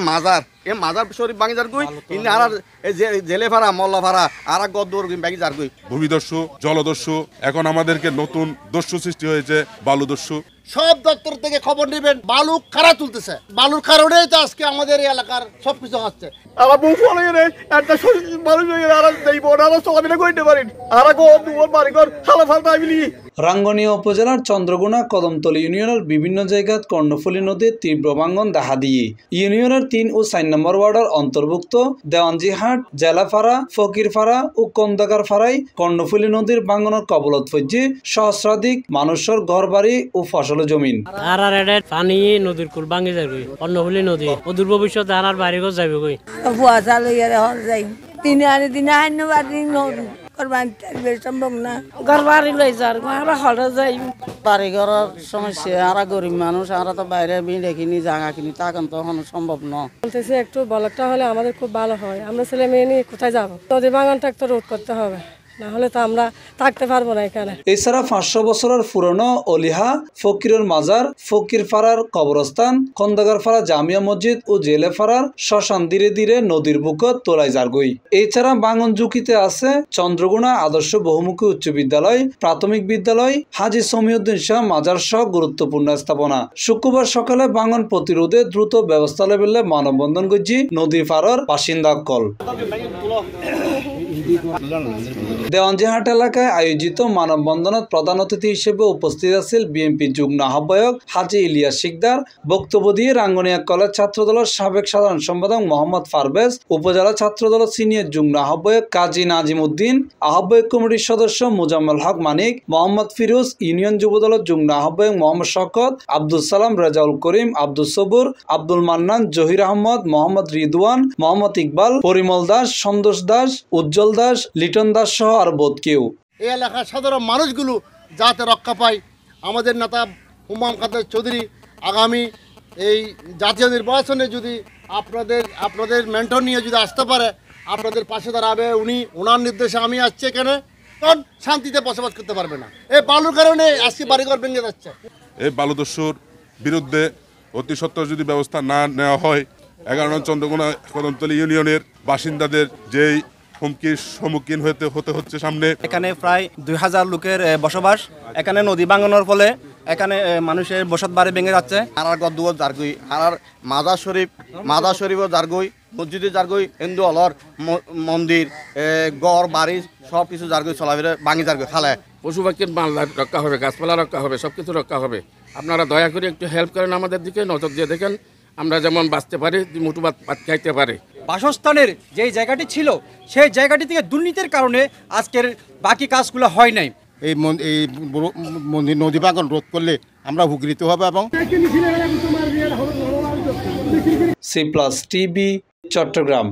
মাজার শরীফ ভাঙি যার গই ইনি আর জেলে ভাড়া মল্লা ভাড়া আর গদ্দর ব্যাগি যার গই ভূমিদস্যু জলদস্যু এখন আমাদেরকে নতুন দস্যু সৃষ্টি হয়েছে বালুদস্যু। সব দপ্তর থেকে খবর নেবেন বালু খারা তুলতেছে, বালুর কারণেই তো আজকে আমাদের এই এলাকার সবকিছু হচ্ছে। আমার বউ ফলে গেলে একটা মানুষ হয়ে গেলে আর দেব আর চলাফেরা করতে পারেন আর দুয়ার বাড়িঘর হালা ফাল পাইবি। রাঙ্গুনিয়া উপজেলার চন্দ্রগুনা কদমতলী ইউনিয়নের বিভিন্ন জায়গাত কর্ণফুলী নদীর তীব্র ভাঙন দেখা দিয়ে ইউনিয়নের ৩ ও ৪ নম্বর ওয়ার্ডের অন্তর্ভুক্ত দেওয়ানজিহাট, জেলাফাড়া, ফকিরপাড়া ও কন্দাকার ফাড়াই কর্ণফুলী নদীর ভাঙনের কবলত পড়ছে সহস্রাধিক মানুষের ঘরবাড়ি ও ফসল জমিন। পানি নদীর কুল ভাঙি যাবে কর্ণফুলী নদী অদূর ভবিষ্যতে আর বাড়িঘর যাবে কই সম্ভব না ঘর বাড়ি লই যার হলে যাই বাড়ি ঘরের সমস্যা আর গরিব মানুষ আর তো বাইরে বিড়ে কিনি জায়গা কিনি তখন তো সম্ভব না বলতেছি একটু বলকটা হলে আমাদের খুব ভালো হয়। আমরা ছেলে মেয়ে নিয়ে কোথায় যাবো? নদী বাগানটা একটু রোধ করতে হবে, না হলে তো আমরা থাকতে পারবো না এখানে। এছাড়া 500 বছরের পুরনো অলিহা ফকিরের মাজার, ফকিরপাড়ার কবরস্থান, খন্দকারপাড়া জামিয়া মসজিদ ও জেলেপাড়ার শ্মশান ধীরে ধীরে নদীর বুকত তোলাই যারগই। এছাড়া ভাঙন ঝুঁকিতে আছে চন্দ্রগুনা আদর্শ বহুমুখী উচ্চ বিদ্যালয়, প্রাথমিক বিদ্যালয়, হাজী সমীউদ্দিন শাহ মাজার সহ গুরুত্বপূর্ণ স্থাপনা। শুক্রবার সকালে ভাঙন প্রতিরোধে দ্রুত ব্যবস্থা লেবেলে মানববন্ধন করছি নদীর পাড়ার বাসিন্দা কল। দেওয়ানজিহাট এলাকায় আয়োজিত মানববন্ধনত প্রধান অতিথি হিসেবে উপস্থিত আছেন বিএনপি যুগ্ম আহ্বায়ক হাজী ইলিয়াস শিকদার। বক্তব্য দিয়ে রাঙ্গুনিয়া কলেজ ছাত্রদলের সাবেক সাধারণ সম্পাদক মোহাম্মদ পারভেজ, উপজেলা ছাত্রদলের সিনিয়র যুগ্ম আহ্বায়ক কাজী নাজিম উদ্দিন, আহ্বায়ক কমিটির সদস্য মোজাম্মেল হক মানিক, মোহাম্মদ ফিরোজ, ইউনিয়ন যুবদলের যুগ্ম আহ্বায়ক মোহাম্মদ শওকত, আব্দুল সালাম, রেজাউল করিম, আব্দুল সবুর, আব্দুল মান্নান, জহির আহমদ, মোহাম্মদ রিদওয়ান, মোহাম্মদ ইকবাল, পরিমল দাস, সন্তোষ দাস, উজ্জ্বল দাস, লিটন দাস সহ আর বোধ কেউ। এই এলাকার সাধারণ মানুষগুলো যাতে রক্ষা পায়, আমাদের নেতা হুমায়ুন কাদের চৌধুরী আগামী এই জাতীয় নির্বাচনে যদি আপনাদের মেন্টর নিয়ে যদি আসতে পারে, আপনাদের পাশে দাঁড়াবে উনি। ওনার নির্দেশে আমি আসছি এখানে, কারণ শান্তিতে বসবাস করতে পারবে না। এই বালুর কারণে আজকে বাড়িঘর ভেঙে যাচ্ছে। এই বালুদস্যুর বিরুদ্ধে অতি সত্বর যদি ব্যবস্থা না নেওয়া হয় 11 নং চন্দ্রগুনা কদমতলী ইউনিয়নের বাসিন্দাদের যেই হুমকির সম্মুখীন হতে হচ্ছে সামনে। এখানে প্রায় 2000 লোকের বসবাস। এখানে নদী ভাঙনের ফলে এখানে মানুষের বসত বাড়ি ভেঙে যাচ্ছে। আর গদ্দুয়ার জারগুই আর মাজার শরীফও জারগুই, মসজিদে জারগুই, হিন্দু হলর মন্দির, গড় বাড়ি সব কিছু জারগুই চলাফেরা ভাঙি জারগুই খালে। পশু পাখির মাল্লা রক্ষা হবে, গাছপালা রক্ষা হবে, সব কিছু রক্ষা হবে। আপনারা দয়া করে একটু হেল্প করেন, আমাদের দিকে নজর দিয়ে দেখেন, আমরা যেমন বাঁচতে পারি, মুঠু ভাত খাইতে পারি। বাসস্থানের যেই জায়গাটি ছিল সেই জায়গাটি থেকে দুর্নীতির কারণে আজকের বাকি কাজগুলো হয় নাই। এই নদী ভাঙন রোধ করলে আমরা উপকৃত হব। এবং C+ TV চট্টগ্রাম।